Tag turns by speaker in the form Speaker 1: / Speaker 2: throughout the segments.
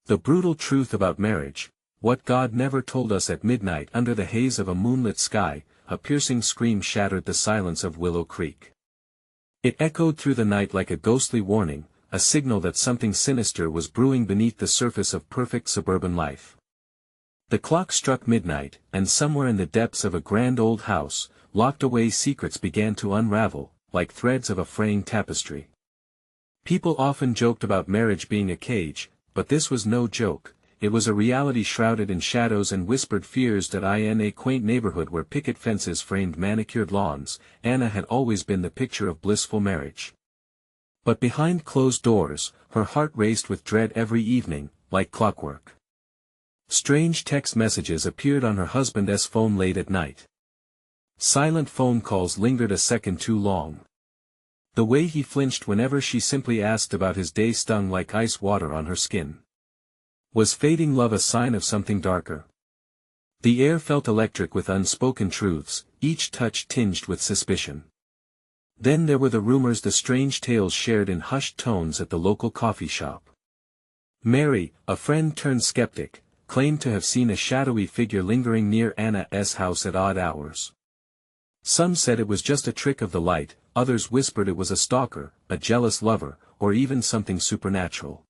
Speaker 1: The brutal truth about marriage, what God never told us at midnight under the haze of a moonlit sky, a piercing scream shattered the silence of Willow Creek. It echoed through the night like a ghostly warning, a signal that something sinister was brewing beneath the surface of perfect suburban life. The clock struck midnight, and somewhere in the depths of a grand old house, locked away secrets began to unravel, like threads of a fraying tapestry. People often joked about marriage being a cage, but this was no joke. It was a reality shrouded in shadows and whispered fears that in a quaint neighborhood where picket fences framed manicured lawns, Anna had always been the picture of blissful marriage. But behind closed doors, her heart raced with dread every evening, like clockwork. Strange text messages appeared on her husband's phone late at night. Silent phone calls lingered a second too long. The way he flinched whenever she simply asked about his day stung like ice water on her skin. Was fading love a sign of something darker? The air felt electric with unspoken truths, each touch tinged with suspicion. Then there were the rumors, the strange tales shared in hushed tones at the local coffee shop. Mary, a friend turned skeptic, claimed to have seen a shadowy figure lingering near Anna's house at odd hours. Some said it was just a trick of the light, others whispered it was a stalker, a jealous lover, or even something supernatural.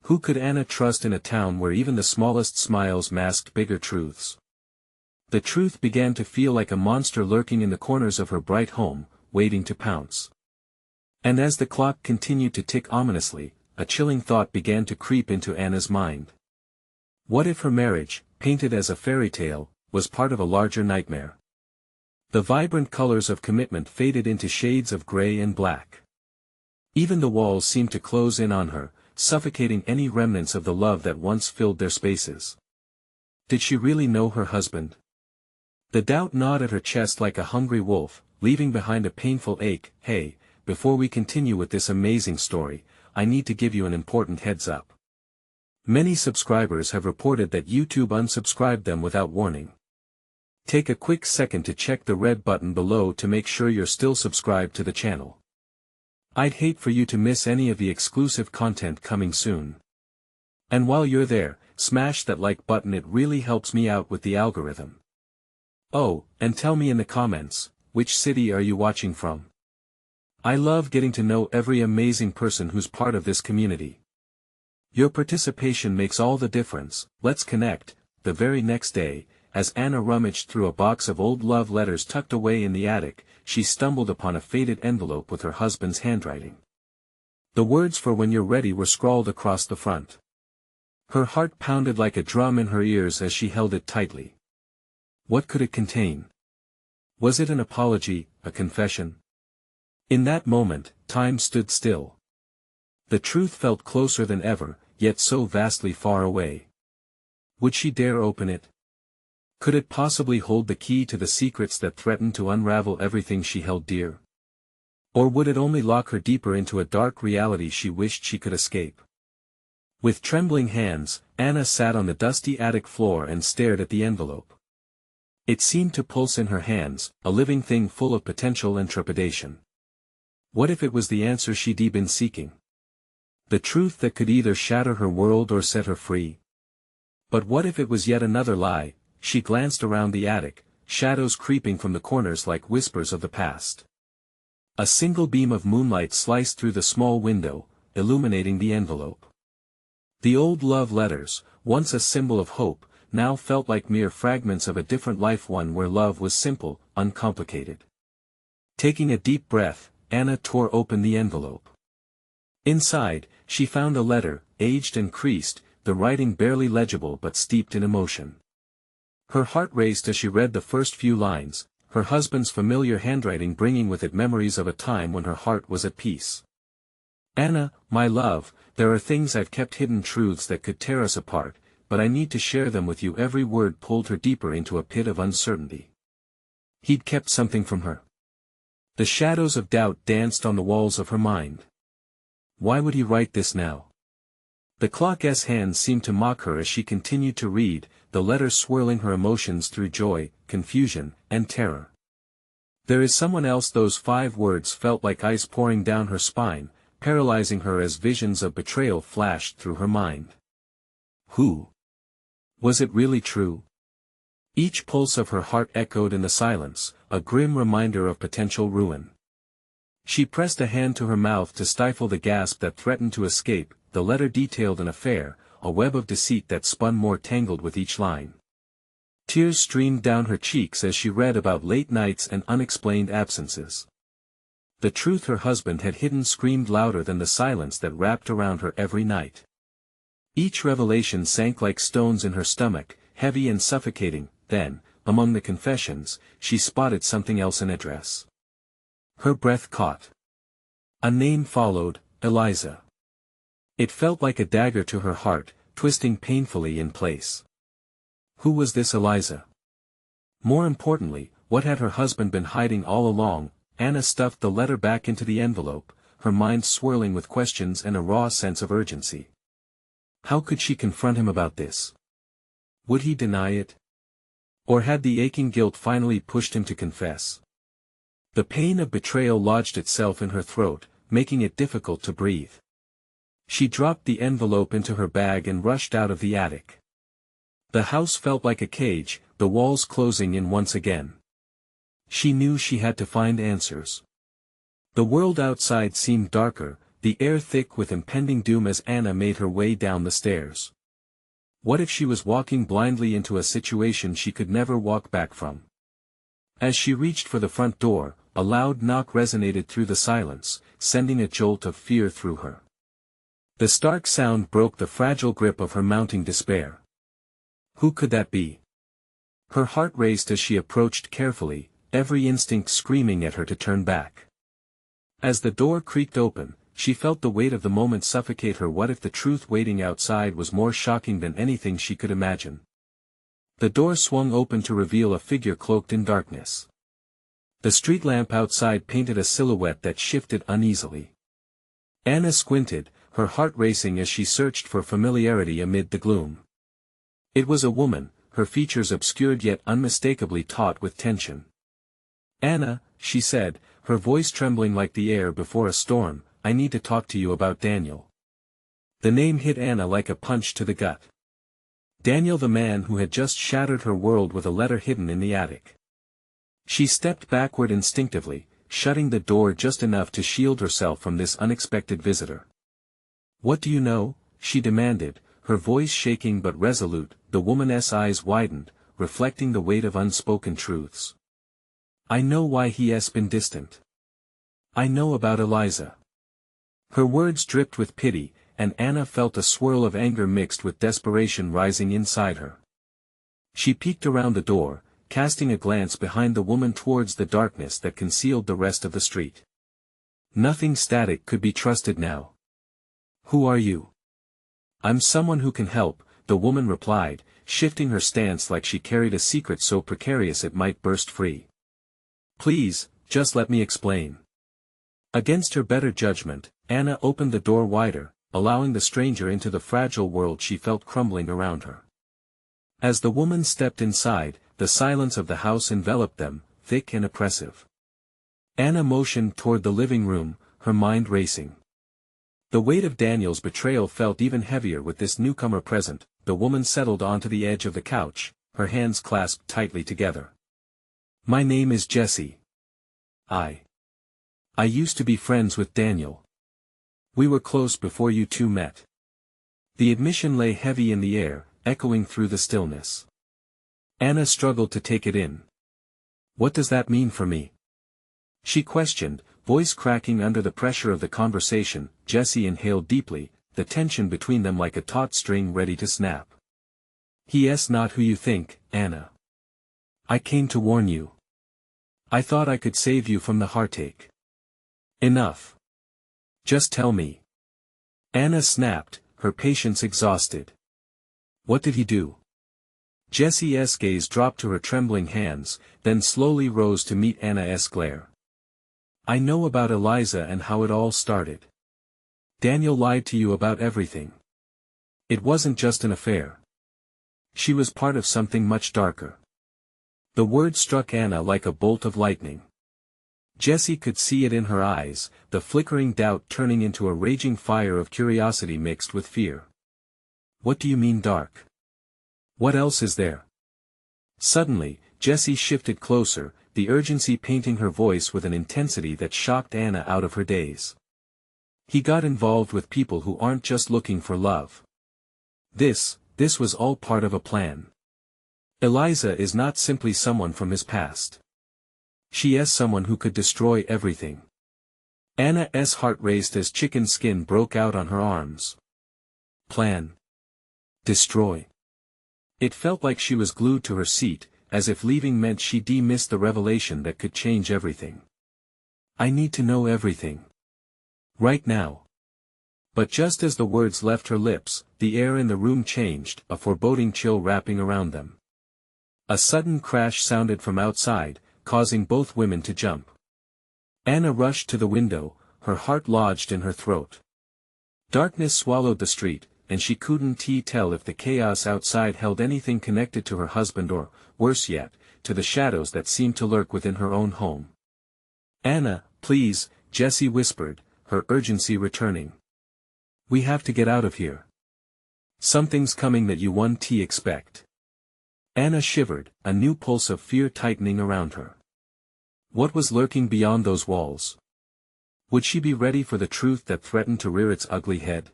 Speaker 1: Who could Anna trust in a town where even the smallest smiles masked bigger truths? The truth began to feel like a monster lurking in the corners of her bright home, waiting to pounce. And as the clock continued to tick ominously, a chilling thought began to creep into Anna's mind. What if her marriage, painted as a fairy tale, was part of a larger nightmare? The vibrant colors of commitment faded into shades of gray and black. Even the walls seemed to close in on her, suffocating any remnants of the love that once filled their spaces. Did she really know her husband? The doubt gnawed at her chest like a hungry wolf, leaving behind a painful ache. Hey, before we continue with this amazing story, I need to give you an important heads up. Many subscribers have reported that YouTube unsubscribed them without warning. Take a quick second to check the red button below to make sure you're still subscribed to the channel. I'd hate for you to miss any of the exclusive content coming soon. And while you're there, smash that like button, it really helps me out with the algorithm. Oh, and tell me in the comments, which city are you watching from? I love getting to know every amazing person who's part of this community. Your participation makes all the difference. Let's connect. The very next day, as Anna rummaged through a box of old love letters tucked away in the attic, she stumbled upon a faded envelope with her husband's handwriting. The words "for when you're ready" were scrawled across the front. Her heart pounded like a drum in her ears as she held it tightly. What could it contain? Was it an apology, a confession? In that moment, time stood still. The truth felt closer than ever, yet so vastly far away. Would she dare open it? Could it possibly hold the key to the secrets that threatened to unravel everything she held dear? Or would it only lock her deeper into a dark reality she wished she could escape? With trembling hands, Anna sat on the dusty attic floor and stared at the envelope. It seemed to pulse in her hands, a living thing full of potential and trepidation. What if it was the answer she'd been seeking? The truth that could either shatter her world or set her free? But what if it was yet another lie? She glanced around the attic, shadows creeping from the corners like whispers of the past. A single beam of moonlight sliced through the small window, illuminating the envelope. The old love letters, once a symbol of hope, now felt like mere fragments of a different life, one where love was simple, uncomplicated. Taking a deep breath, Anna tore open the envelope. Inside, she found a letter, aged and creased, the writing barely legible but steeped in emotion. Her heart raced as she read the first few lines, her husband's familiar handwriting bringing with it memories of a time when her heart was at peace. Anna, my love, there are things I've kept hidden, truths that could tear us apart, but I need to share them with you. Every word pulled her deeper into a pit of uncertainty. He'd kept something from her. The shadows of doubt danced on the walls of her mind. Why would he write this now? The clock's hands seemed to mock her as she continued to read, the letter swirling her emotions through joy, confusion, and terror. There is someone else. Those 5 words felt like ice pouring down her spine, paralyzing her as visions of betrayal flashed through her mind. Who? Was it really true? Each pulse of her heart echoed in the silence, a grim reminder of potential ruin. She pressed a hand to her mouth to stifle the gasp that threatened to escape. The letter detailed an affair, a web of deceit that spun more tangled with each line. Tears streamed down her cheeks as she read about late nights and unexplained absences. The truth her husband had hidden screamed louder than the silence that wrapped around her every night. Each revelation sank like stones in her stomach, heavy and suffocating. Then, among the confessions, she spotted something else: an address. Her breath caught. A name followed: Eliza. It felt like a dagger to her heart, twisting painfully in place. Who was this Eliza? More importantly, what had her husband been hiding all along? Anna stuffed the letter back into the envelope, her mind swirling with questions and a raw sense of urgency. How could she confront him about this? Would he deny it? Or had the aching guilt finally pushed him to confess? The pain of betrayal lodged itself in her throat, making it difficult to breathe. She dropped the envelope into her bag and rushed out of the attic. The house felt like a cage, the walls closing in once again. She knew she had to find answers. The world outside seemed darker, the air thick with impending doom as Anna made her way down the stairs. What if she was walking blindly into a situation she could never walk back from? As she reached for the front door, a loud knock resonated through the silence, sending a jolt of fear through her. The stark sound broke the fragile grip of her mounting despair. Who could that be? Her heart raced as she approached carefully, every instinct screaming at her to turn back. As the door creaked open, she felt the weight of the moment suffocate her. What if the truth waiting outside was more shocking than anything she could imagine? The door swung open to reveal a figure cloaked in darkness. The street lamp outside painted a silhouette that shifted uneasily. Anna squinted, her heart racing as she searched for familiarity amid the gloom. It was a woman, her features obscured yet unmistakably taut with tension. "Anna," she said, her voice trembling like the air before a storm, "I need to talk to you about Daniel." The name hit Anna like a punch to the gut. Daniel, the man who had just shattered her world with a letter hidden in the attic. She stepped backward instinctively, shutting the door just enough to shield herself from this unexpected visitor. "What do you know?" she demanded, her voice shaking but resolute. The woman's eyes widened, reflecting the weight of unspoken truths. "I know why he has been distant. I know about Eliza." Her words dripped with pity, and Anna felt a swirl of anger mixed with desperation rising inside her. She peeked around the door, casting a glance behind the woman towards the darkness that concealed the rest of the street. Nothing static could be trusted now. "Who are you?" "I'm someone who can help," the woman replied, shifting her stance like she carried a secret so precarious it might burst free. "Please, just let me explain." Against her better judgment, Anna opened the door wider, allowing the stranger into the fragile world she felt crumbling around her. As the woman stepped inside, the silence of the house enveloped them, thick and oppressive. Anna motioned toward the living room, her mind racing. The weight of Daniel's betrayal felt even heavier with this newcomer present. The woman settled onto the edge of the couch, her hands clasped tightly together. "My name is Jessie. I used to be friends with Daniel. We were close before you two met." The admission lay heavy in the air, echoing through the stillness. Anna struggled to take it in. "What does that mean for me?" she questioned, voice cracking under the pressure of the conversation. Jessie inhaled deeply, the tension between them like a taut string ready to snap. "He's not who you think, Anna. I came to warn you. I thought I could save you from the heartache." "Enough. Just tell me." Anna snapped, her patience exhausted. "What did he do?" Jessie's gaze dropped to her trembling hands, then slowly rose to meet Anna's glare. "I know about Eliza and how it all started. Daniel lied to you about everything. It wasn't just an affair. She was part of something much darker." The word struck Anna like a bolt of lightning. Jessie could see it in her eyes, the flickering doubt turning into a raging fire of curiosity mixed with fear. What do you mean dark? What else is there? Suddenly, Jessie shifted closer, the urgency painting her voice with an intensity that shocked Anna out of her daze. He got involved with people who aren't just looking for love. This was all part of a plan. Eliza is not simply someone from his past. She is someone who could destroy everything. Anna's heart raced as chicken skin broke out on her arms. Plan. Destroy. It felt like she was glued to her seat, as if leaving meant she'd miss the revelation that could change everything. I need to know everything. Right now. But just as the words left her lips, the air in the room changed, a foreboding chill wrapping around them. A sudden crash sounded from outside, causing both women to jump. Anna rushed to the window, her heart lodged in her throat. Darkness swallowed the street, and she couldn't tell if the chaos outside held anything connected to her husband or, worse yet, to the shadows that seemed to lurk within her own home. Anna, please, Jessie whispered, her urgency returning. We have to get out of here. Something's coming that you won't expect. Anna shivered, a new pulse of fear tightening around her. What was lurking beyond those walls? Would she be ready for the truth that threatened to rear its ugly head?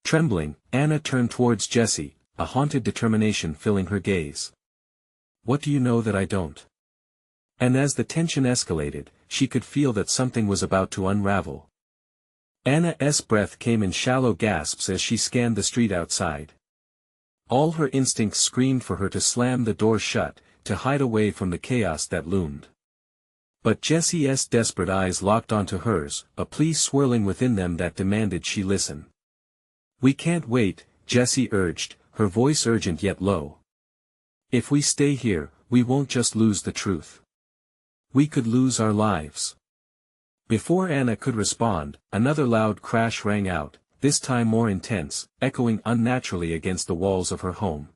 Speaker 1: Trembling, Anna turned towards Jessie, a haunted determination filling her gaze. What do you know that I don't? And as the tension escalated, she could feel that something was about to unravel. Anna's breath came in shallow gasps as she scanned the street outside. All her instincts screamed for her to slam the door shut, to hide away from the chaos that loomed. But Jessie's desperate eyes locked onto hers, a plea swirling within them that demanded she listen. We can't wait, Jessie urged, her voice urgent yet low. If we stay here, we won't just lose the truth. We could lose our lives. Before Anna could respond, another loud crash rang out, this time more intense, echoing unnaturally against the walls of her home.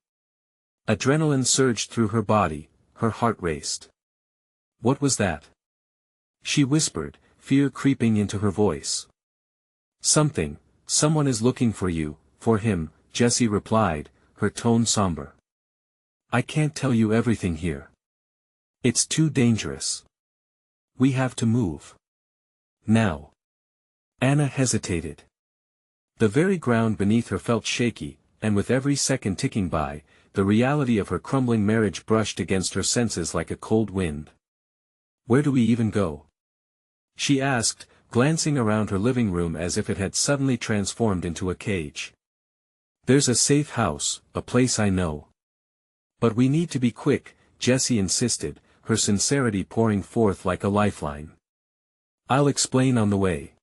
Speaker 1: Adrenaline surged through her body, her heart raced. What was that? She whispered, fear creeping into her voice. Someone is looking for you, for him, Jessie replied, her tone somber. I can't tell you everything here. It's too dangerous. We have to move. Now. Anna hesitated. The very ground beneath her felt shaky, and with every second ticking by, the reality of her crumbling marriage brushed against her senses like a cold wind. Where do we even go? She asked, glancing around her living room as if it had suddenly transformed into a cage. There's a safe house, a place I know. But we need to be quick, Jessie insisted, her sincerity pouring forth like a lifeline. I'll explain on the way.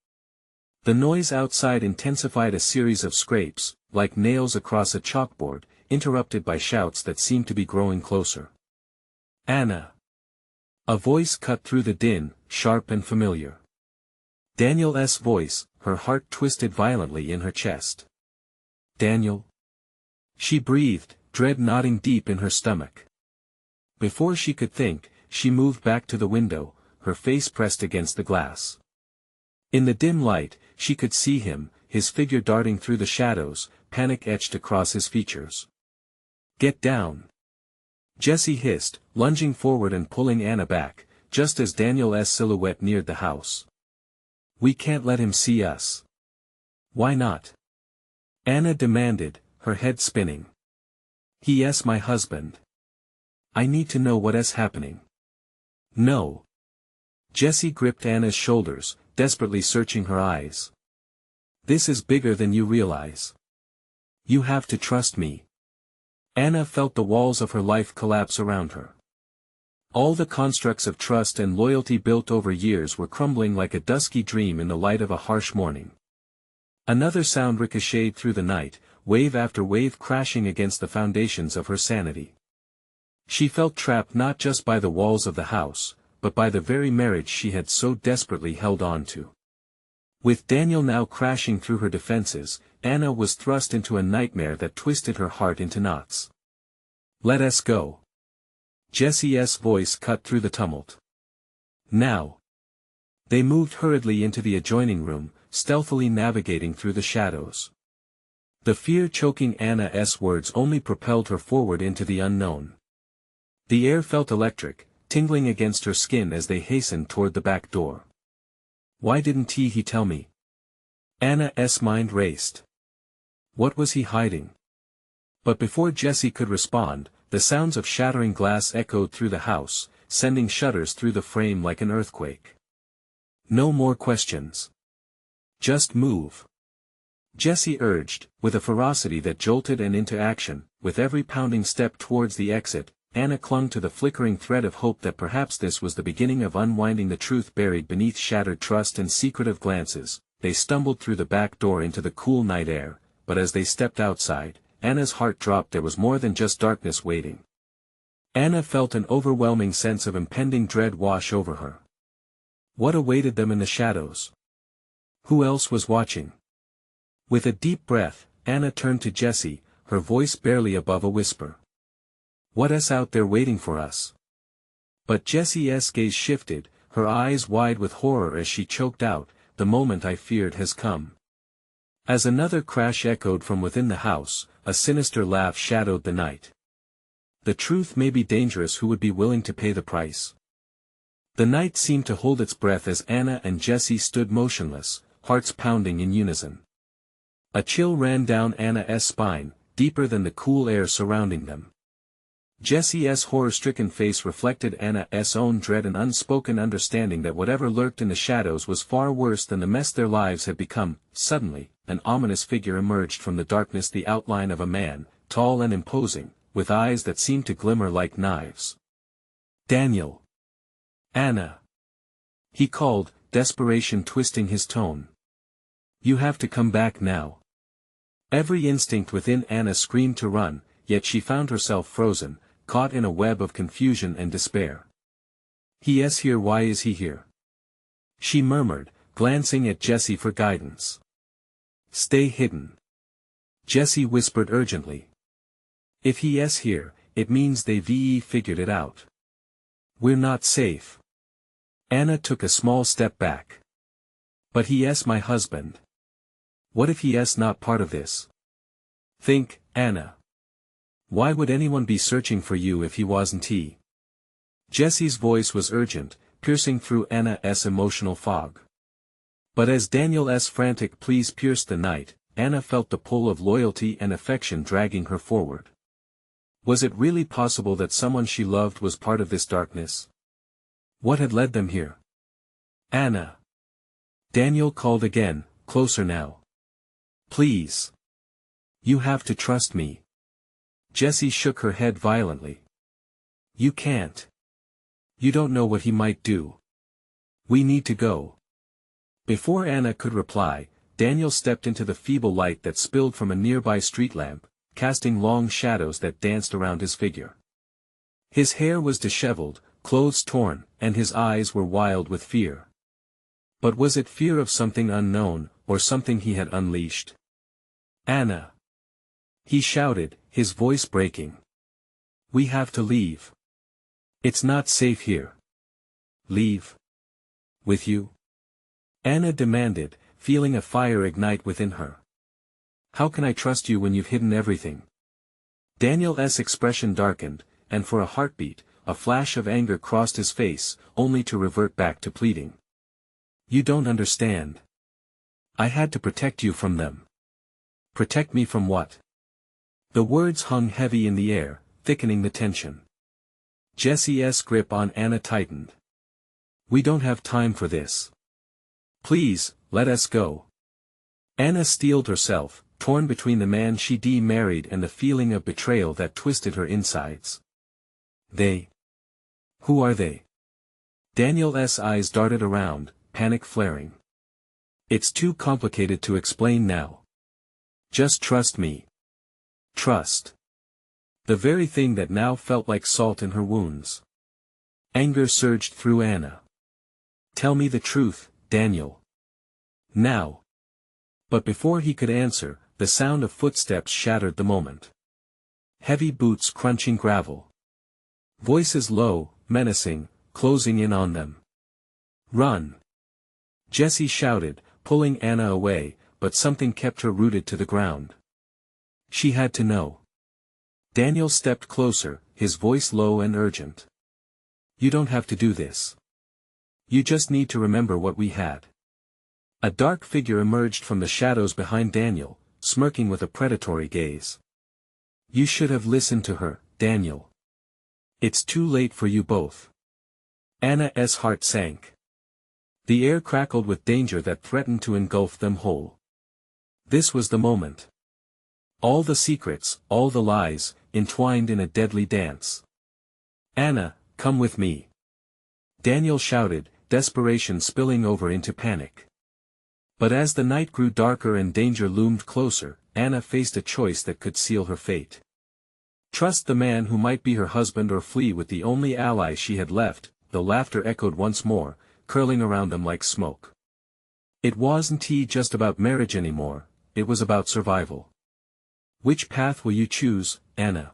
Speaker 1: The noise outside intensified a series of scrapes, like nails across a chalkboard, interrupted by shouts that seemed to be growing closer. Anna. A voice cut through the din, sharp and familiar. Daniel's voice, her heart twisted violently in her chest. Daniel? She breathed, dread knotting deep in her stomach. Before she could think, she moved back to the window, her face pressed against the glass. In the dim light, she could see him, his figure darting through the shadows, panic etched across his features. Get down. Jessie hissed, lunging forward and pulling Anna back, just as Daniel's silhouette neared the house. We can't let him see us. Why not? Anna demanded, her head spinning. He is my husband. I need to know what is happening. No. Jessie gripped Anna's shoulders, desperately searching her eyes. This is bigger than you realize. You have to trust me. Anna felt the walls of her life collapse around her. All the constructs of trust and loyalty built over years were crumbling like a dusky dream in the light of a harsh morning. Another sound ricocheted through the night, wave after wave crashing against the foundations of her sanity. She felt trapped not just by the walls of the house, but by the very marriage she had so desperately held on to. With Daniel now crashing through her defenses, Anna was thrust into a nightmare that twisted her heart into knots. Let us go. Jessie's voice cut through the tumult. Now. They moved hurriedly into the adjoining room, stealthily navigating through the shadows. The fear choking Anna's words only propelled her forward into the unknown. The air felt electric, tingling against her skin as they hastened toward the back door. Why didn't he tell me? Anna's mind raced. What was he hiding? But before Jessie could respond, the sounds of shattering glass echoed through the house, sending shudders through the frame like an earthquake. No more questions. Just move. Jessie urged, with a ferocity that jolted Anna into action. With every pounding step towards the exit, Anna clung to the flickering thread of hope that perhaps this was the beginning of unwinding the truth buried beneath shattered trust and secretive glances. They stumbled through the back door into the cool night air, but as they stepped outside, Anna's heart dropped. There was more than just darkness waiting. Anna felt an overwhelming sense of impending dread wash over her. What awaited them in the shadows? Who else was watching? With a deep breath, Anna turned to Jessie, her voice barely above a whisper. What's out there waiting for us? But Jessie's gaze shifted, her eyes wide with horror as she choked out, the moment I feared has come. As another crash echoed from within the house, a sinister laugh shadowed the night. The truth may be dangerous. Who would be willing to pay the price? The night seemed to hold its breath as Anna and Jessie stood motionless, hearts pounding in unison. A chill ran down Anna's spine, deeper than the cool air surrounding them. Jessie's horror-stricken face reflected Anna's own dread and unspoken understanding that whatever lurked in the shadows was far worse than the mess their lives had become. Suddenly, an ominous figure emerged from the darkness, the outline of a man, tall and imposing, with eyes that seemed to glimmer like knives. Daniel. Anna. He called, desperation twisting his tone. You have to come back now. Every instinct within Anna screamed to run, yet she found herself frozen, caught in a web of confusion and despair. He is here. Why is he here? She murmured, glancing at Jessie for guidance. Stay hidden. Jessie whispered urgently. If he is here, it means they've figured it out. We're not safe. Anna took a small step back. But he is my husband. What if he is not part of this? Think, Anna. Why would anyone be searching for you if he wasn't he? Jessie's voice was urgent, piercing through Anna's emotional fog. But as Daniel's frantic pleas pierced the night, Anna felt the pull of loyalty and affection dragging her forward. Was it really possible that someone she loved was part of this darkness? What had led them here? Anna. Daniel called again, closer now. Please. You have to trust me. Jessie shook her head violently. You can't. You don't know what he might do. We need to go. Before Anna could reply, Daniel stepped into the feeble light that spilled from a nearby street lamp, casting long shadows that danced around his figure. His hair was disheveled, clothes torn, and his eyes were wild with fear. But was it fear of something unknown, or something he had unleashed? Anna. He shouted, his voice breaking. We have to leave. It's not safe here. Leave? With you? Anna demanded, feeling a fire ignite within her. How can I trust you when you've hidden everything? Daniel's expression darkened, and for a heartbeat, a flash of anger crossed his face, only to revert back to pleading. You don't understand. I had to protect you from them. Protect me from what? The words hung heavy in the air, thickening the tension. Jessie's grip on Anna tightened. We don't have time for this. Please, let us go. Anna steeled herself, torn between the man she'd married and the feeling of betrayal that twisted her insides. They? Who are they? Daniel's eyes darted around, panic flaring. It's too complicated to explain now. Just trust me. Trust. The very thing that now felt like salt in her wounds. Anger surged through Anna. Tell me the truth, Daniel. Now. But before he could answer, the sound of footsteps shattered the moment. Heavy boots crunching gravel. Voices low, menacing, closing in on them. Run! Jessie shouted, pulling Anna away, but something kept her rooted to the ground. She had to know. Daniel stepped closer, his voice low and urgent. You don't have to do this. You just need to remember what we had. A dark figure emerged from the shadows behind Daniel, smirking with a predatory gaze. You should have listened to her, Daniel. It's too late for you both. Anna's heart sank. The air crackled with danger that threatened to engulf them whole. This was the moment. All the secrets, all the lies, entwined in a deadly dance. Anna, come with me. Daniel shouted, desperation spilling over into panic. But as the night grew darker and danger loomed closer, Anna faced a choice that could seal her fate. Trust the man who might be her husband or flee with the only ally she had left. The laughter echoed once more, curling around them like smoke. It wasn't just about marriage anymore, it was about survival. Which path will you choose, Anna?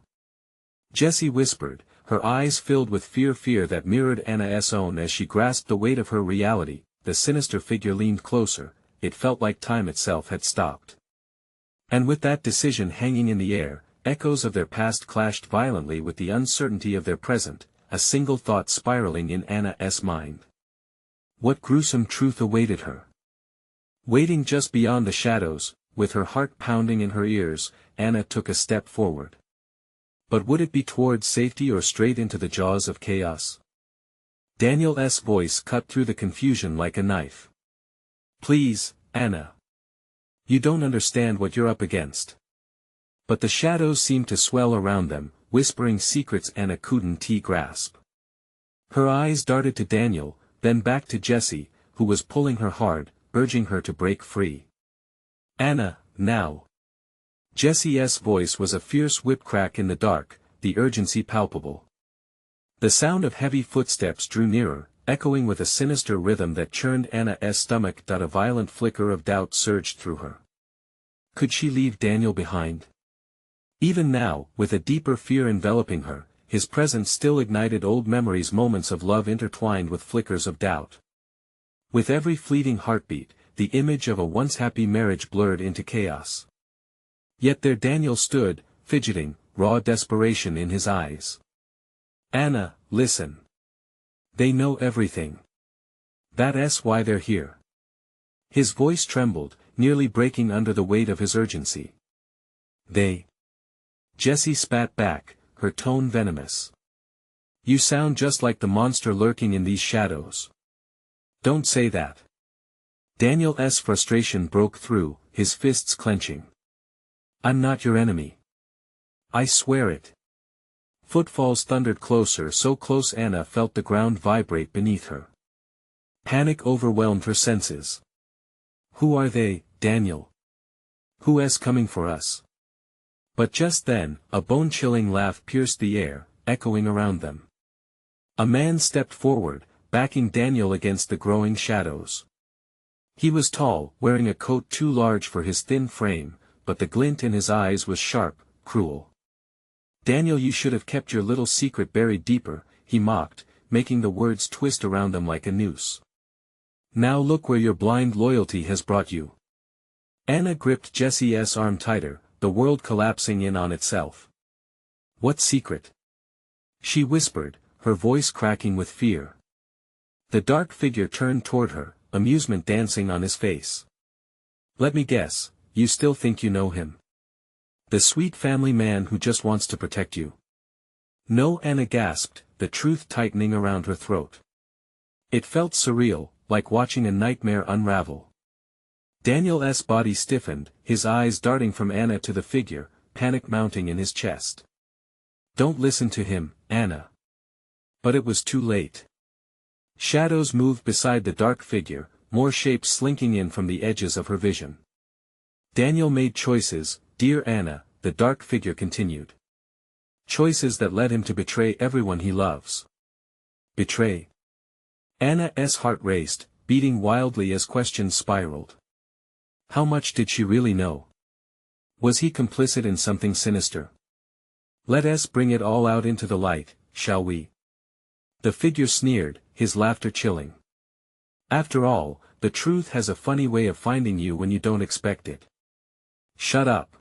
Speaker 1: Jessie whispered, her eyes filled with fear that mirrored Anna's own as she grasped the weight of her reality. The sinister figure leaned closer, it felt like time itself had stopped. And with that decision hanging in the air, echoes of their past clashed violently with the uncertainty of their present, a single thought spiraling in Anna's mind. What gruesome truth awaited her? Waiting just beyond the shadows, with her heart pounding in her ears, Anna took a step forward. But would it be towards safety or straight into the jaws of chaos? Daniel's voice cut through the confusion like a knife. Please, Anna. You don't understand what you're up against. But the shadows seemed to swell around them, whispering secrets Anna couldn't grasp. Her eyes darted to Daniel, then back to Jessie, who was pulling her hard, urging her to break free. Anna, now. Jessie's voice was a fierce whip crack in the dark, the urgency palpable. The sound of heavy footsteps drew nearer, echoing with a sinister rhythm that churned Anna's stomach. A violent flicker of doubt surged through her. Could she leave Daniel behind? Even now, with a deeper fear enveloping her, his presence still ignited old memories, moments of love intertwined with flickers of doubt. With every fleeting heartbeat, the image of a once happy marriage blurred into chaos. Yet there Daniel stood, fidgeting, raw desperation in his eyes. Anna, listen. They know everything. That's why they're here. His voice trembled, nearly breaking under the weight of his urgency. They. Jessie spat back, her tone venomous. You sound just like the monster lurking in these shadows. Don't say that. Daniel's frustration broke through, his fists clenching. I'm not your enemy. I swear it. Footfalls thundered closer, so close Anna felt the ground vibrate beneath her. Panic overwhelmed her senses. Who are they, Daniel? Who is coming for us? But just then, a bone-chilling laugh pierced the air, echoing around them. A man stepped forward, backing Daniel against the growing shadows. He was tall, wearing a coat too large for his thin frame, but the glint in his eyes was sharp, cruel. Daniel, you should have kept your little secret buried deeper, he mocked, making the words twist around them like a noose. Now look where your blind loyalty has brought you. Anna gripped Jessie's arm tighter, the world collapsing in on itself. What secret? She whispered, her voice cracking with fear. The dark figure turned toward her, amusement dancing on his face. Let me guess, you still think you know him? The sweet family man who just wants to protect you. No, Anna gasped, the truth tightening around her throat. It felt surreal, like watching a nightmare unravel. Daniel's body stiffened, his eyes darting from Anna to the figure, panic mounting in his chest. Don't listen to him, Anna. But it was too late. Shadows moved beside the dark figure, more shapes slinking in from the edges of her vision. Daniel made choices, dear Anna, the dark figure continued. Choices that led him to betray everyone he loves. Betray? Anna's heart raced, beating wildly as questions spiraled. How much did she really know? Was he complicit in something sinister? Let us bring it all out into the light, shall we? The figure sneered, his laughter chilling. After all, the truth has a funny way of finding you when you don't expect it. Shut up.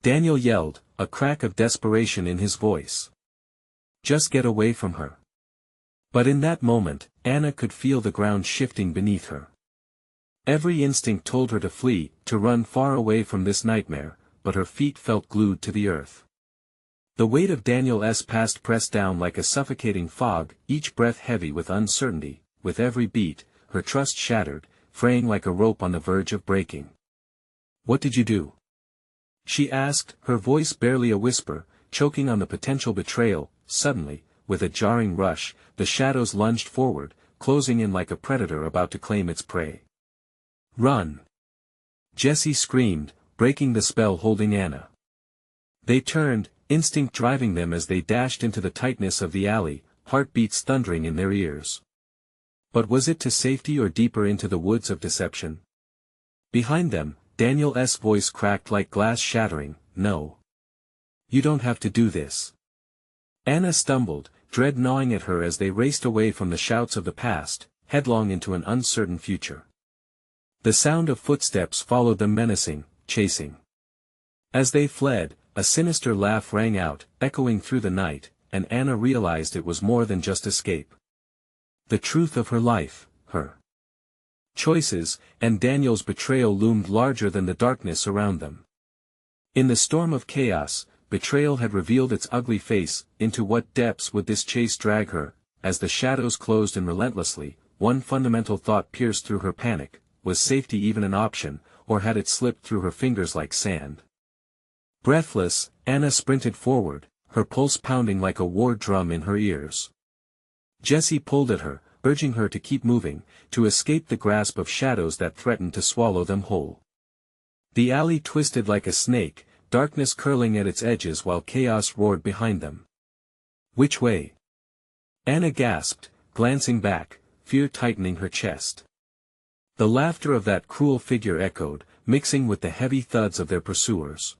Speaker 1: Daniel yelled, a crack of desperation in his voice. Just get away from her. But in that moment, Anna could feel the ground shifting beneath her. Every instinct told her to flee, to run far away from this nightmare, but her feet felt glued to the earth. The weight of Daniel's past pressed down like a suffocating fog, each breath heavy with uncertainty. With every beat, her trust shattered, fraying like a rope on the verge of breaking. What did you do? She asked, her voice barely a whisper, choking on the potential betrayal. Suddenly, with a jarring rush, the shadows lunged forward, closing in like a predator about to claim its prey. Run! Jessie screamed, breaking the spell holding Anna. They turned, instinct driving them as they dashed into the tightness of the alley, heartbeats thundering in their ears. But was it to safety or deeper into the woods of deception? Behind them, Daniel's voice cracked like glass shattering, no. You don't have to do this. Anna stumbled, dread gnawing at her as they raced away from the shouts of the past, headlong into an uncertain future. The sound of footsteps followed them menacing, chasing. As they fled, a sinister laugh rang out, echoing through the night, and Anna realized it was more than just escape. The truth of her life, her choices, and Daniel's betrayal loomed larger than the darkness around them. In the storm of chaos, betrayal had revealed its ugly face. Into what depths would this chase drag her? As the shadows closed in relentlessly, one fundamental thought pierced through her panic: was safety even an option, or had it slipped through her fingers like sand? Breathless, Anna sprinted forward, her pulse pounding like a war drum in her ears. Jessie pulled at her, urging her to keep moving, to escape the grasp of shadows that threatened to swallow them whole. The alley twisted like a snake, darkness curling at its edges while chaos roared behind them. Which way? Anna gasped, glancing back, fear tightening her chest. The laughter of that cruel figure echoed, mixing with the heavy thuds of their pursuers.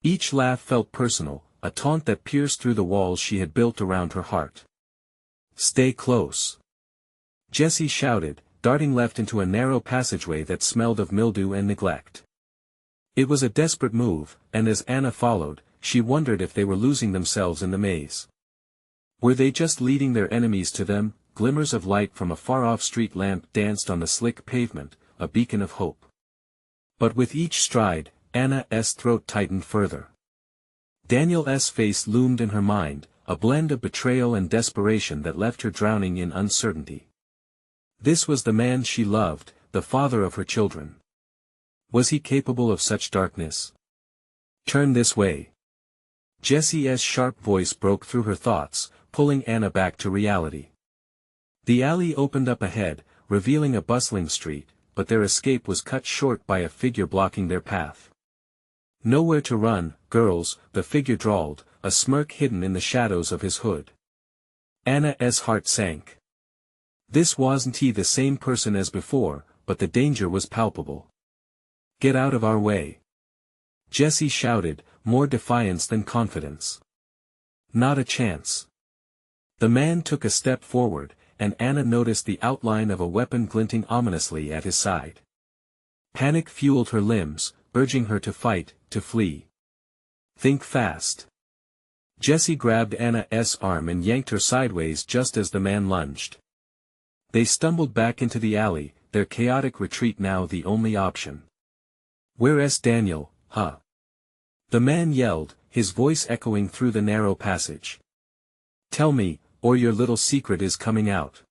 Speaker 1: Each laugh felt personal, a taunt that pierced through the walls she had built around her heart. Stay close! Jessie shouted, darting left into a narrow passageway that smelled of mildew and neglect. It was a desperate move, and as Anna followed, she wondered if they were losing themselves in the maze. Were they just leading their enemies to them? Glimmers of light from a far-off street lamp danced on the slick pavement, a beacon of hope. But with each stride, Anna's throat tightened further. Daniel's face loomed in her mind, a blend of betrayal and desperation that left her drowning in uncertainty. This was the man she loved, the father of her children. Was he capable of such darkness? Turn this way. Jessie's sharp voice broke through her thoughts, pulling Anna back to reality. The alley opened up ahead, revealing a bustling street, but their escape was cut short by a figure blocking their path. Nowhere to run, girls, the figure drawled, a smirk hidden in the shadows of his hood. Anna's heart sank. This wasn't he the same person as before, but the danger was palpable. Get out of our way! Jessie shouted, more defiance than confidence. Not a chance. The man took a step forward, and Anna noticed the outline of a weapon glinting ominously at his side. Panic fueled her limbs, urging her to fight, to flee. Think fast. Jessie grabbed Anna's arm and yanked her sideways just as the man lunged. They stumbled back into the alley, their chaotic retreat now the only option. Where's Daniel, huh? The man yelled, his voice echoing through the narrow passage. Tell me, or your little secret is coming out.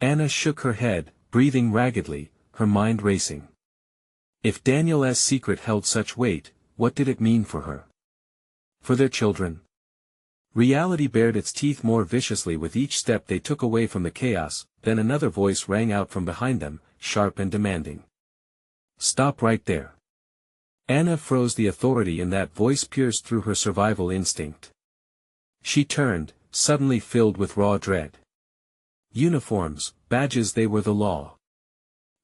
Speaker 1: Anna shook her head, breathing raggedly, her mind racing. If Daniel's secret held such weight, what did it mean for her? For their children? Reality bared its teeth more viciously with each step they took away from the chaos. Then another voice rang out from behind them, sharp and demanding. Stop right there. Anna froze. The authority in that voice pierced through her survival instinct. She turned, suddenly filled with raw dread. Uniforms, badges, they were the law.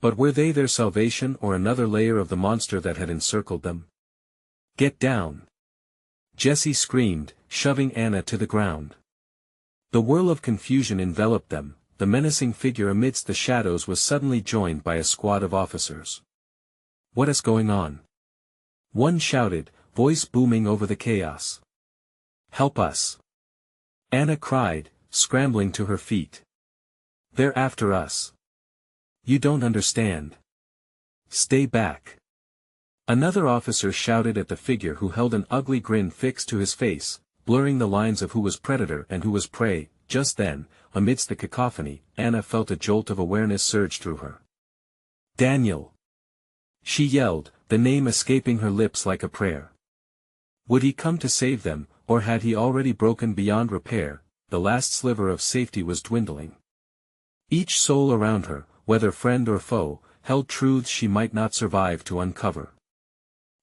Speaker 1: But were they their salvation or another layer of the monster that had encircled them? Get down! Jessie screamed, shoving Anna to the ground. The whirl of confusion enveloped them. The menacing figure amidst the shadows was suddenly joined by a squad of officers. What is going on? One shouted, voice booming over the chaos. "Help us!" Anna cried, scrambling to her feet. "They're after us. You don't understand. Stay back." Another officer shouted at the figure who held an ugly grin fixed to his face, blurring the lines of who was predator and who was prey. Just then, amidst the cacophony, Anna felt a jolt of awareness surge through her. "Daniel!" she yelled, the name escaping her lips like a prayer. Would he come to save them, or had he already broken beyond repair? The last sliver of safety was dwindling. Each soul around her, whether friend or foe, held truths she might not survive to uncover.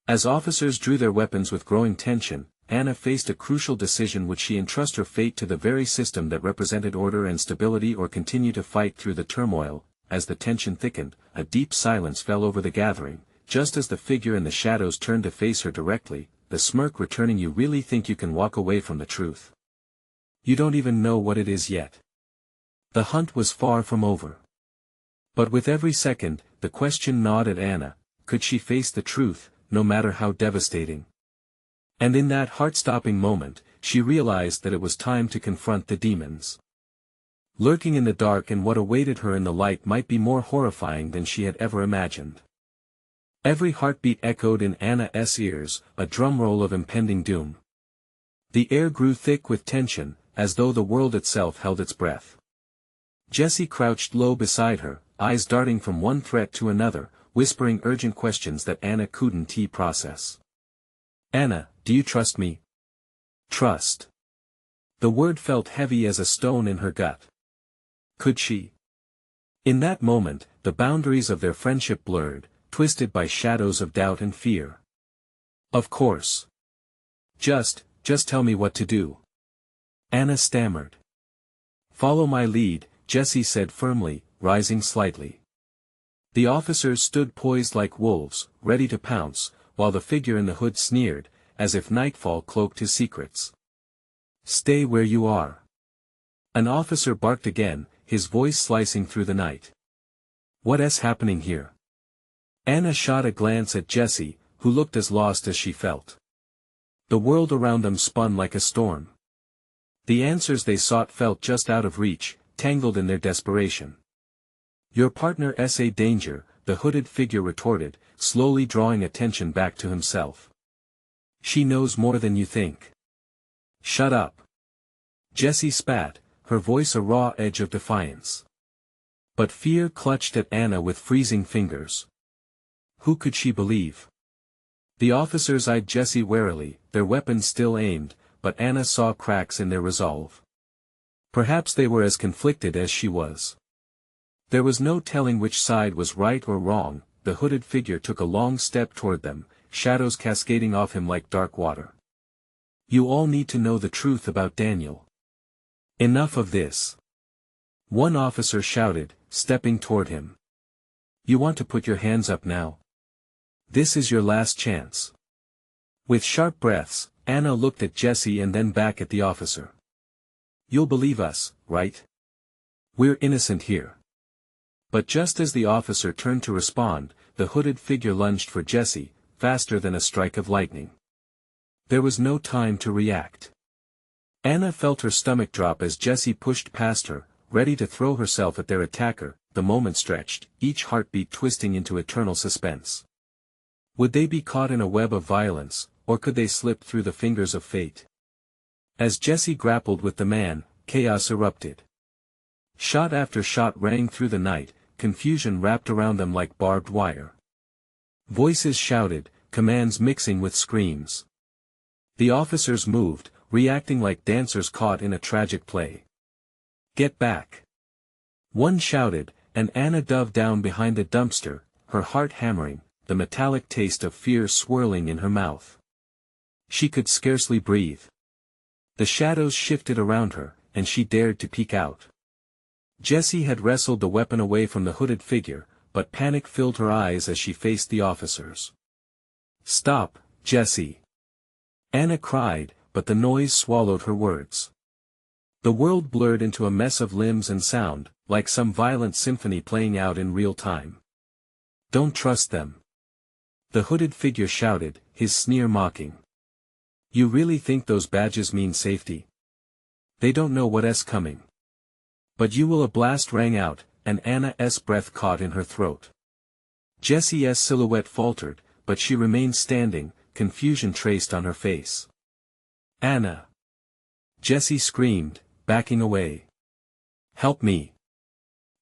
Speaker 1: As officers drew their weapons with growing tension, Anna faced a crucial decision: would she entrust her fate to the very system that represented order and stability, or continue to fight through the turmoil? As the tension thickened, a deep silence fell over the gathering, just as the figure in the shadows turned to face her directly, the smirk returning. "You really think you can walk away from the truth? You don't even know what it is yet." The hunt was far from over. But with every second, the question gnawed at Anna: could she face the truth, no matter how devastating? And in that heart-stopping moment, she realized that it was time to confront the demons lurking in the dark, and what awaited her in the light might be more horrifying than she had ever imagined. Every heartbeat echoed in Anna's ears, a drumroll of impending doom. The air grew thick with tension, as though the world itself held its breath. Jessie crouched low beside her, eyes darting from one threat to another, whispering urgent questions that Anna couldn't process. "Anna, do you trust me?" Trust. The word felt heavy as a stone in her gut. Could she? In that moment, the boundaries of their friendship blurred, twisted by shadows of doubt and fear. "Of course. Just tell me what to do," Anna stammered. "Follow my lead," Jessie said firmly, rising slightly. The officers stood poised like wolves, ready to pounce, while the figure in the hood sneered, as if nightfall cloaked his secrets. "Stay where you are." An officer barked again, his voice slicing through the night. "What's happening here?" Anna shot a glance at Jessie, who looked as lost as she felt. The world around them spun like a storm. The answers they sought felt just out of reach, tangled in their desperation. "Your partner's a danger," the hooded figure retorted, slowly drawing attention back to himself. "She knows more than you think." "Shut up." Jessie spat, her voice a raw edge of defiance. But fear clutched at Anna with freezing fingers. Who could she believe? The officers eyed Jessie warily, their weapons still aimed, but Anna saw cracks in their resolve. Perhaps they were as conflicted as she was. There was no telling which side was right or wrong. The hooded figure took a long step toward them, shadows cascading off him like dark water. "You all need to know the truth about Daniel. Enough of this," one officer shouted, stepping toward him. "You want to put your hands up now? This is your last chance." With sharp breaths, Anna looked at Jessie and then back at the officer. "You'll believe us, right? We're innocent here." But just as the officer turned to respond, the hooded figure lunged for Jessie, faster than a strike of lightning. There was no time to react. Anna felt her stomach drop as Jessie pushed past her, ready to throw herself at their attacker. The moment stretched, each heartbeat twisting into eternal suspense. Would they be caught in a web of violence, or could they slip through the fingers of fate? As Jessie grappled with the man, chaos erupted. Shot after shot rang through the night, confusion wrapped around them like barbed wire. Voices shouted, commands mixing with screams. The officers moved, reacting like dancers caught in a tragic play. "Get back!" one shouted, and Anna dove down behind the dumpster, her heart hammering, the metallic taste of fear swirling in her mouth. She could scarcely breathe. The shadows shifted around her, and she dared to peek out. Jessie had wrestled the weapon away from the hooded figure, but panic filled her eyes as she faced the officers. "Stop, Jessie!" Anna cried, but the noise swallowed her words. The world blurred into a mess of limbs and sound, like some violent symphony playing out in real time. "Don't trust them," the hooded figure shouted, his sneer mocking. You really think those badges mean safety? They don't know what's coming. But you will. A blast rang out, and Anna's breath caught in her throat. Jessie's silhouette faltered, but she remained standing, confusion traced on her face. Anna! Jessie screamed, backing away. Help me!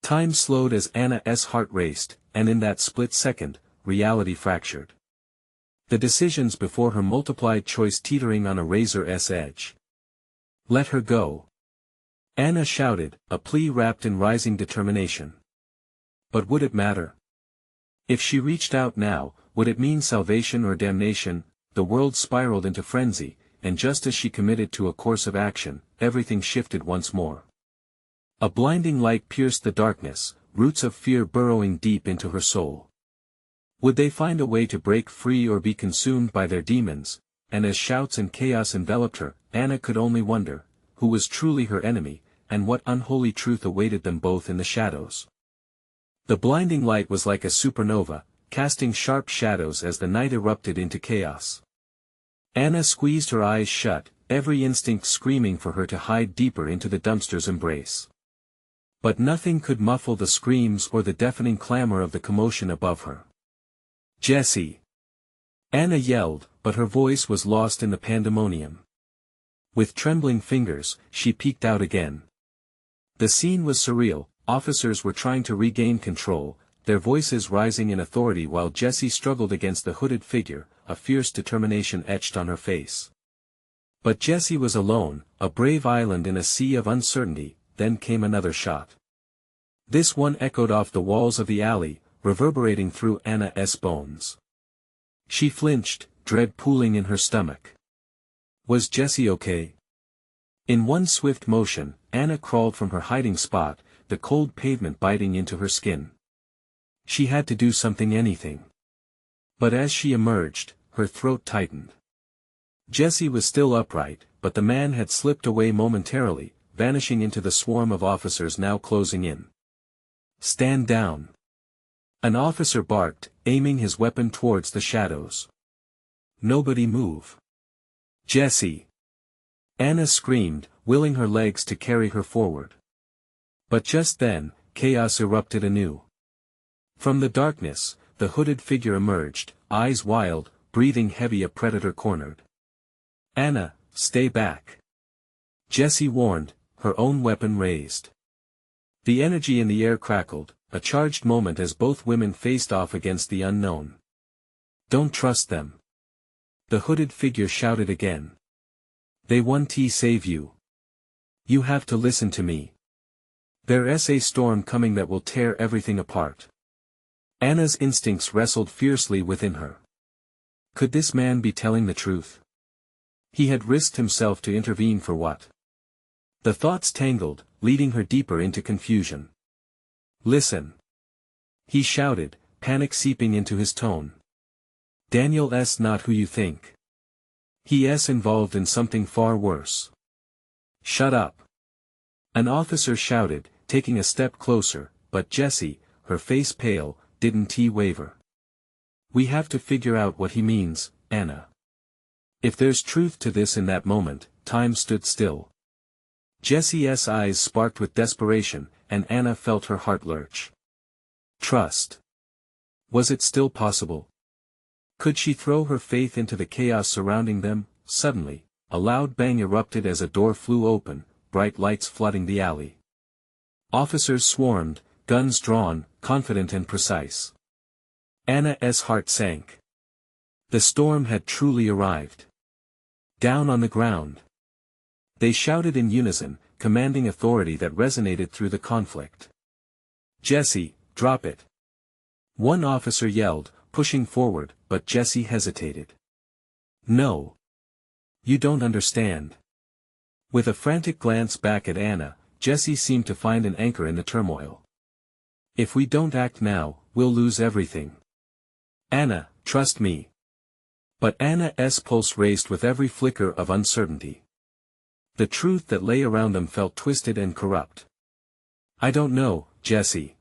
Speaker 1: Time slowed as Anna's heart raced, and in that split second, reality fractured. The decisions before her multiplied, choice teetering on a razor's edge. Let her go. Anna shouted, a plea wrapped in rising determination. But would it matter? If she reached out now, would it mean salvation or damnation? The world spiraled into frenzy, and just as she committed to a course of action, everything shifted once more. A blinding light pierced the darkness, roots of fear burrowing deep into her soul. Would they find a way to break free or be consumed by their demons? And as shouts and chaos enveloped her, Anna could only wonder, who was truly her enemy, and what unholy truth awaited them both in the shadows. The blinding light was like a supernova, casting sharp shadows as the night erupted into chaos. Anna squeezed her eyes shut, every instinct screaming for her to hide deeper into the dumpster's embrace. But nothing could muffle the screams or the deafening clamor of the commotion above her. Jessie! Anna yelled, but her voice was lost in the pandemonium. With trembling fingers, she peeked out again. The scene was surreal. Officers were trying to regain control, their voices rising in authority while Jessie struggled against the hooded figure, a fierce determination etched on her face. But Jessie was alone, a brave island in a sea of uncertainty. Then came another shot. This one echoed off the walls of the alley, reverberating through Anna's bones. She flinched, dread pooling in her stomach. Was Jessie okay? In one swift motion, Anna crawled from her hiding spot, the cold pavement biting into her skin. She had to do something, anything. But as she emerged, her throat tightened. Jessie was still upright, but the man had slipped away momentarily, vanishing into the swarm of officers now closing in. Stand down! An officer barked, aiming his weapon towards the shadows. Nobody move. Jessie! Anna screamed, willing her legs to carry her forward. But just then, chaos erupted anew. From the darkness, the hooded figure emerged, eyes wild, breathing heavy, a predator cornered. Anna, stay back! Jessie warned, her own weapon raised. The energy in the air crackled, a charged moment as both women faced off against the unknown. Don't trust them. The hooded figure shouted again. They want to save you. You have to listen to me. There's a storm coming that will tear everything apart. Anna's instincts wrestled fiercely within her. Could this man be telling the truth? He had risked himself to intervene for what? The thoughts tangled, leading her deeper into confusion. Listen! He shouted, panic seeping into his tone. Daniel's not who you think. He's involved in something far worse. Shut up! An officer shouted, taking a step closer, but Jessie, her face pale, didn't waver. We have to figure out what he means, Anna. If there's truth to this. In that moment, time stood still. Jessie's eyes sparked with desperation, and Anna felt her heart lurch. Trust. Was it still possible? Could she throw her faith into the chaos surrounding them? Suddenly, a loud bang erupted as a door flew open, bright lights flooding the alley. Officers swarmed, guns drawn, confident and precise. Anna's heart sank. The storm had truly arrived. Down on the ground. They shouted in unison, commanding authority that resonated through the conflict. Jessie, drop it! One officer yelled, pushing forward, but Jessie hesitated. No. You don't understand. With a frantic glance back at Anna, Jessie seemed to find an anchor in the turmoil. If we don't act now, we'll lose everything. Anna, trust me. But Anna's pulse raced with every flicker of uncertainty. The truth that lay around them felt twisted and corrupt. I don't know, Jessie.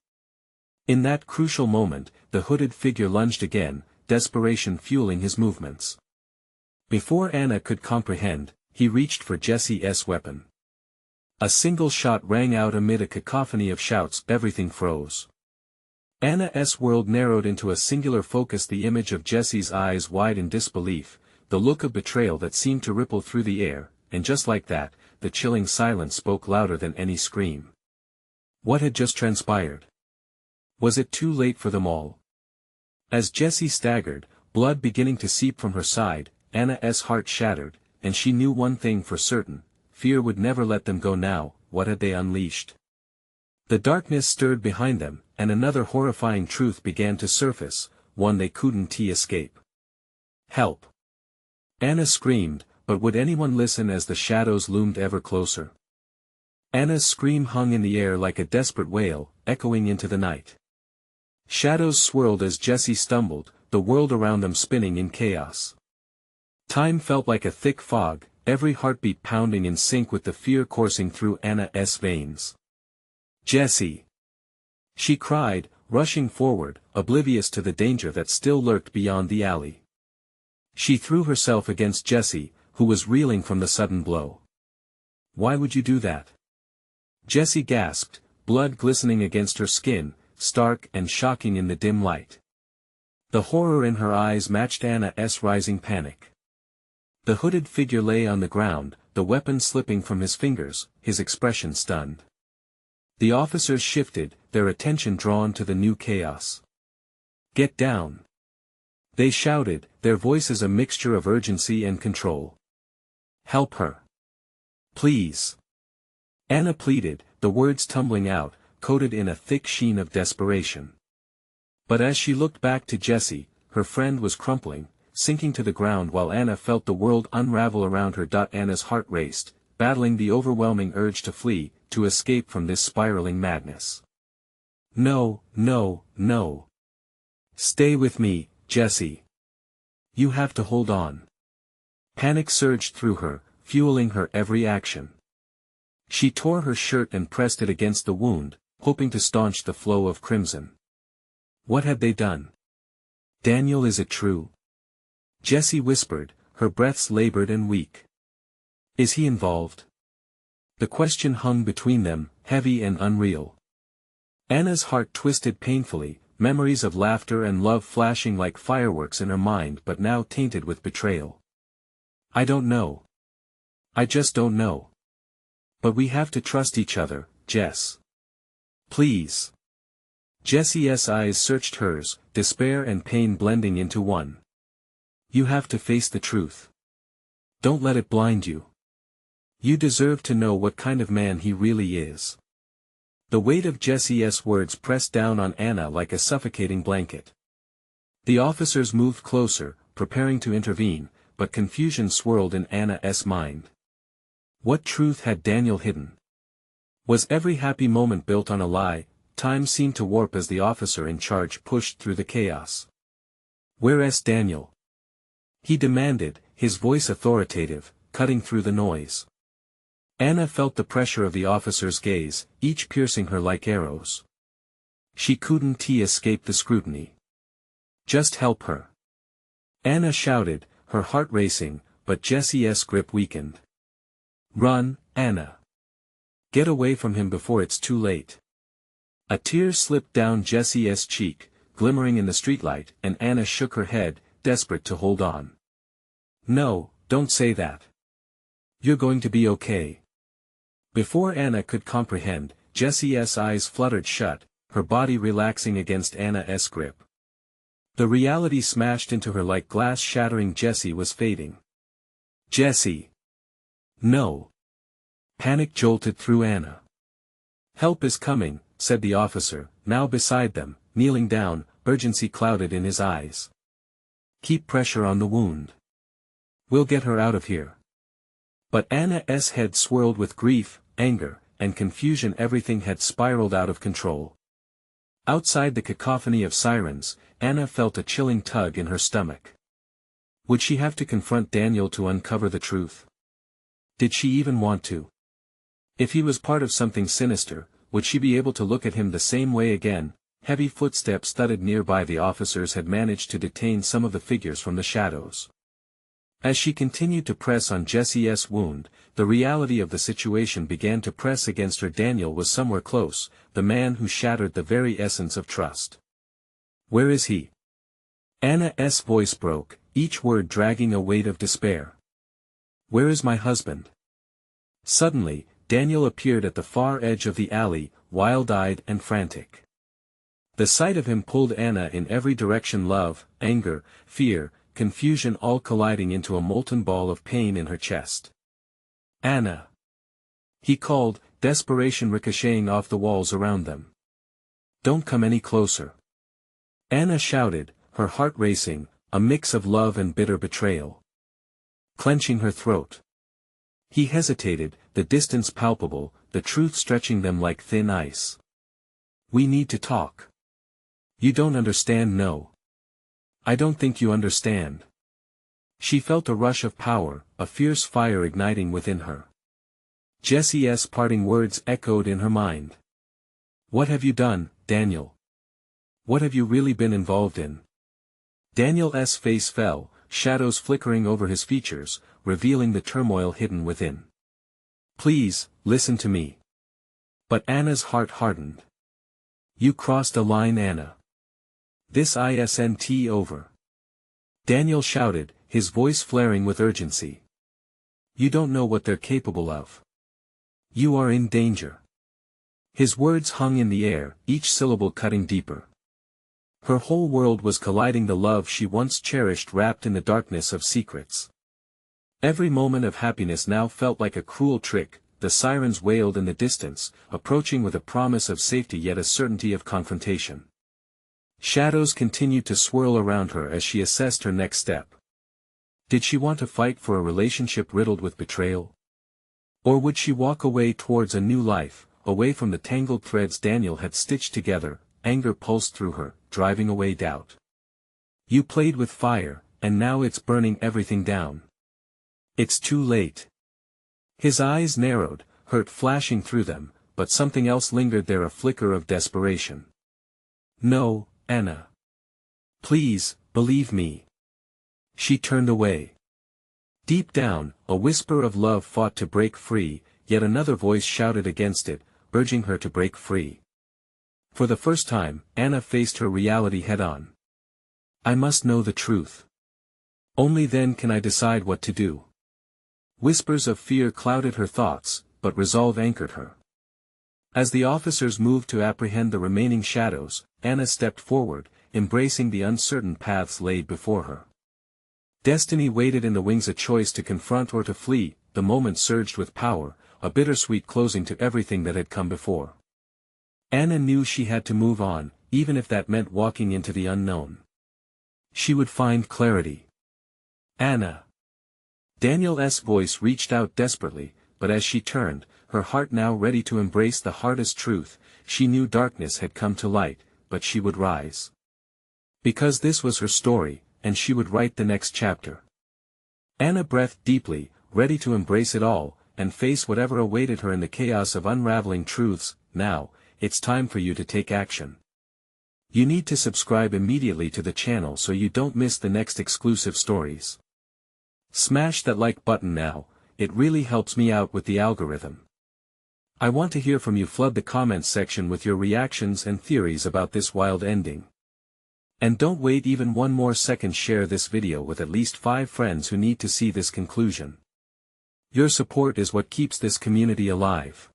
Speaker 1: In that crucial moment, the hooded figure lunged again, desperation fueling his movements. Before Anna could comprehend, he reached for Jesse's weapon. A single shot rang out amid a cacophony of shouts. Everything froze. Anna's world narrowed into a singular focus, the image of Jesse's eyes wide in disbelief, the look of betrayal that seemed to ripple through the air, and just like that, the chilling silence spoke louder than any scream. What had just transpired? Was it too late for them all? As Jessie staggered, blood beginning to seep from her side, Anna's heart shattered, and she knew one thing for certain: fear would never let them go now. What had they unleashed? The darkness stirred behind them, and another horrifying truth began to surface, one they couldn't escape. Help! Anna screamed, but would anyone listen as the shadows loomed ever closer? Anna's scream hung in the air like a desperate wail, echoing into the night. Shadows swirled as Jessie stumbled, the world around them spinning in chaos. Time felt like a thick fog, every heartbeat pounding in sync with the fear coursing through Anna's veins. Jessie! She cried, rushing forward, oblivious to the danger that still lurked beyond the alley. She threw herself against Jessie, who was reeling from the sudden blow. Why would you do that? Jessie gasped, blood glistening against her skin, stark and shocking in the dim light. The horror in her eyes matched Anna's rising panic. The hooded figure lay on the ground, the weapon slipping from his fingers, his expression stunned. The officers shifted, their attention drawn to the new chaos. Get down! They shouted, their voices a mixture of urgency and control. Help her! Please! Anna pleaded, the words tumbling out, coated in a thick sheen of desperation. But as she looked back to Jessie, her friend was crumpling, sinking to the ground while Anna felt the world unravel around her. Anna's heart raced, battling the overwhelming urge to flee, to escape from this spiraling madness. No, no, no. Stay with me, Jessie. You have to hold on. Panic surged through her, fueling her every action. She tore her shirt and pressed it against the wound, hoping to staunch the flow of crimson. What had they done? Daniel, is it true? Jessie whispered, her breaths labored and weak. Is he involved? The question hung between them, heavy and unreal. Anna's heart twisted painfully, memories of laughter and love flashing like fireworks in her mind but now tainted with betrayal. I don't know. I just don't know. But we have to trust each other, Jess. Please. Jessie's eyes searched hers, despair and pain blending into one. You have to face the truth. Don't let it blind you. You deserve to know what kind of man he really is. The weight of Jessie's words pressed down on Anna like a suffocating blanket. The officers moved closer, preparing to intervene, but confusion swirled in Anna's mind. What truth had Daniel hidden? Was every happy moment built on a lie? Time seemed to warp as the officer in charge pushed through the chaos. Where's Daniel? He demanded, his voice authoritative, cutting through the noise. Anna felt the pressure of the officer's gaze, each piercing her like arrows. She couldn't escape the scrutiny. Just help her. Anna shouted, her heart racing, but Jessie's grip weakened. Run, Anna. Get away from him before it's too late. A tear slipped down Jessie's cheek, glimmering in the streetlight, and Anna shook her head, desperate to hold on. No, don't say that. You're going to be okay. Before Anna could comprehend, Jessie's eyes fluttered shut, her body relaxing against Anna's grip. The reality smashed into her like glass shattering. Jessie was fading. Jessie! No! Panic jolted through Anna. Help is coming, said the officer, now beside them, kneeling down, urgency clouded in his eyes. Keep pressure on the wound. We'll get her out of here. But Anna's head swirled with grief, anger, and confusion. Everything had spiraled out of control. Outside the cacophony of sirens, Anna felt a chilling tug in her stomach. Would she have to confront Daniel to uncover the truth? Did she even want to? If he was part of something sinister, would she be able to look at him the same way again? Heavy footsteps thudded nearby. The officers had managed to detain some of the figures from the shadows. As she continued to press on Jesse's wound, the reality of the situation began to press against her. Daniel was somewhere close, the man who shattered the very essence of trust. Where is he? Anna's voice broke, each word dragging a weight of despair. Where is my husband? Suddenly, Daniel appeared at the far edge of the alley, wild-eyed and frantic. The sight of him pulled Anna in every direction, love, anger, fear, confusion all colliding into a molten ball of pain in her chest. Anna! He called, desperation ricocheting off the walls around them. Don't come any closer. Anna shouted, her heart racing, a mix of love and bitter betrayal. Clenching her throat. He hesitated, the distance palpable, the truth stretching them like thin ice. We need to talk. You don't understand, no. I don't think you understand. She felt a rush of power, a fierce fire igniting within her. Jesse's parting words echoed in her mind. What have you done, Daniel? What have you really been involved in? Daniel's face fell, shadows flickering over his features, revealing the turmoil hidden within. Please, listen to me. But Anna's heart hardened. You crossed a line, Anna. This isn't over. Daniel shouted, his voice flaring with urgency. You don't know what they're capable of. You are in danger. His words hung in the air, each syllable cutting deeper. Her whole world was colliding, the love she once cherished wrapped in the darkness of secrets. Every moment of happiness now felt like a cruel trick, the sirens wailed in the distance, approaching with a promise of safety yet a certainty of confrontation. Shadows continued to swirl around her as she assessed her next step. Did she want to fight for a relationship riddled with betrayal? Or would she walk away towards a new life, away from the tangled threads Daniel had stitched together? Anger pulsed through her, driving away doubt. You played with fire, and now it's burning everything down. It's too late. His eyes narrowed, hurt flashing through them, but something else lingered there, a flicker of desperation. No, Anna. Please, believe me. She turned away. Deep down, a whisper of love fought to break free, yet another voice shouted against it, urging her to break free. For the first time, Anna faced her reality head-on. I must know the truth. Only then can I decide what to do. Whispers of fear clouded her thoughts, but resolve anchored her. As the officers moved to apprehend the remaining shadows, Anna stepped forward, embracing the uncertain paths laid before her. Destiny waited in the wings, a choice to confront or to flee. The moment surged with power, a bittersweet closing to everything that had come before. Anna knew she had to move on, even if that meant walking into the unknown. She would find clarity. Anna. Daniel's voice reached out desperately, but as she turned, her heart now ready to embrace the hardest truth, she knew darkness had come to light, but she would rise. Because this was her story, and she would write the next chapter. Anna breathed deeply, ready to embrace it all, and face whatever awaited her in the chaos of unraveling truths. Now, it's time for you to take action. You need to subscribe immediately to the channel so you don't miss the next exclusive stories. Smash that like button now, it really helps me out with the algorithm. I want to hear from you. Flood the comments section with your reactions and theories about this wild ending. And don't wait even one more second, share this video with at least 5 friends who need to see this conclusion. Your support is what keeps this community alive.